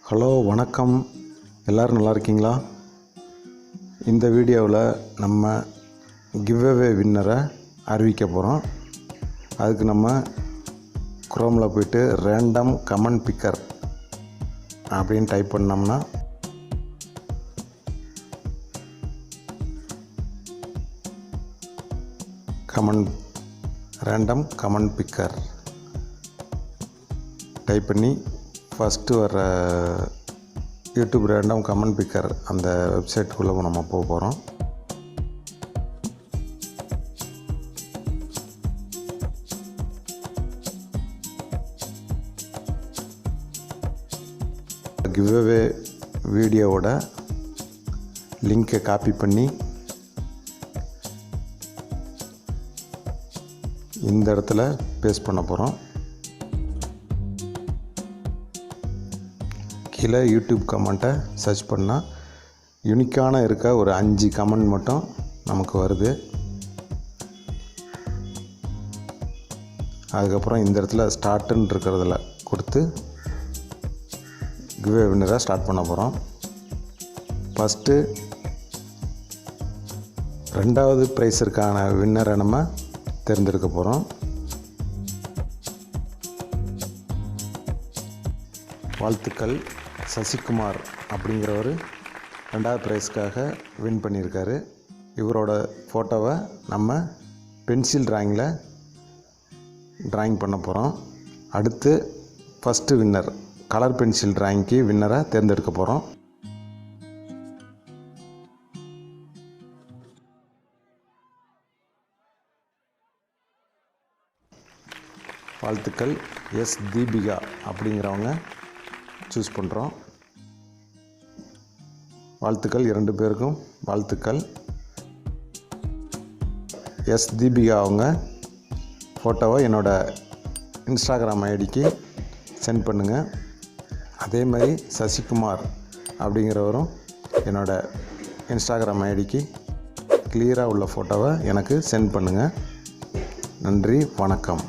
Hello வணக்கம், எல்லோரும் நல்லா இருக்கீங்களா? இந்த வீடியோவில் நம்ம கிவ்அவே வின்னரை அறிவிக்க போகிறோம். அதுக்கு நம்ம குரோமில் போய்ட்டு ரேண்டம் கமெண்ட் பிக்கர் அப்படின்னு டைப் பண்ணோம்னா ரேண்டம் கமெண்ட் பிக்கர் டைப் பண்ணி ஃபஸ்ட்டு வர யூடியூப் ரேண்டம் கமெண்ட் பிக்கர் அந்த வெப்சைட்டுக்குள்ளே நம்ம போக போகிறோம். கிவ்அவே வீடியோவோட லிங்கை காப்பி பண்ணி இந்த இடத்துல பேஸ்ட் பண்ண போகிறோம். கீழே யூடியூப் கமெண்ட்டை சர்ச் பண்ணால் யூனிக்கான இருக்க ஒரு 5 கமெண்ட் மட்டும் நமக்கு வருது. அதுக்கப்புறம் இந்த இடத்துல ஸ்டார்ட்டுன்னு இருக்கிறதுல கொடுத்து கிவ்அவே வின்னரை ஸ்டார்ட் பண்ண போகிறோம். ஃபஸ்ட்டு 2வது ப்ரைஸிற்கான வின்னரை நம்ம தேர்ந்தெடுக்க போகிறோம். வாழ்த்துக்கள், சசிகுமார் அப்படிங்கிறவர் 2வது ப்ரைஸ்க்காக வின் பண்ணியிருக்காரு. இவரோட ஃபோட்டோவை நம்ம பென்சில் ட்ராயிங்கில் ட்ராயிங் பண்ண போகிறோம். அடுத்து ஃபஸ்ட்டு வின்னர் கலர் பென்சில் ட்ராயிங்க்கு வின்னரை தேர்ந்தெடுக்க போகிறோம். வாழ்த்துக்கள், எஸ் தீபிகா அப்படிங்கிறவங்க சூஸ் பண்ணுறோம். வாழ்த்துக்கள் 2 பேருக்கும் வாழ்த்துக்கள். எஸ் தீபிகா அவங்க ஃபோட்டோவை என்னோடய இன்ஸ்டாகிராம் ஐடிக்கு சென்ட் பண்ணுங்கள். அதே மாதிரி சசிகுமார் அப்படிங்கிறவரும் என்னோடய இன்ஸ்டாகிராம் ஐடிக்கு கிளியராக உள்ள ஃபோட்டோவை எனக்கு சென்ட் பண்ணுங்கள். நன்றி, வணக்கம்.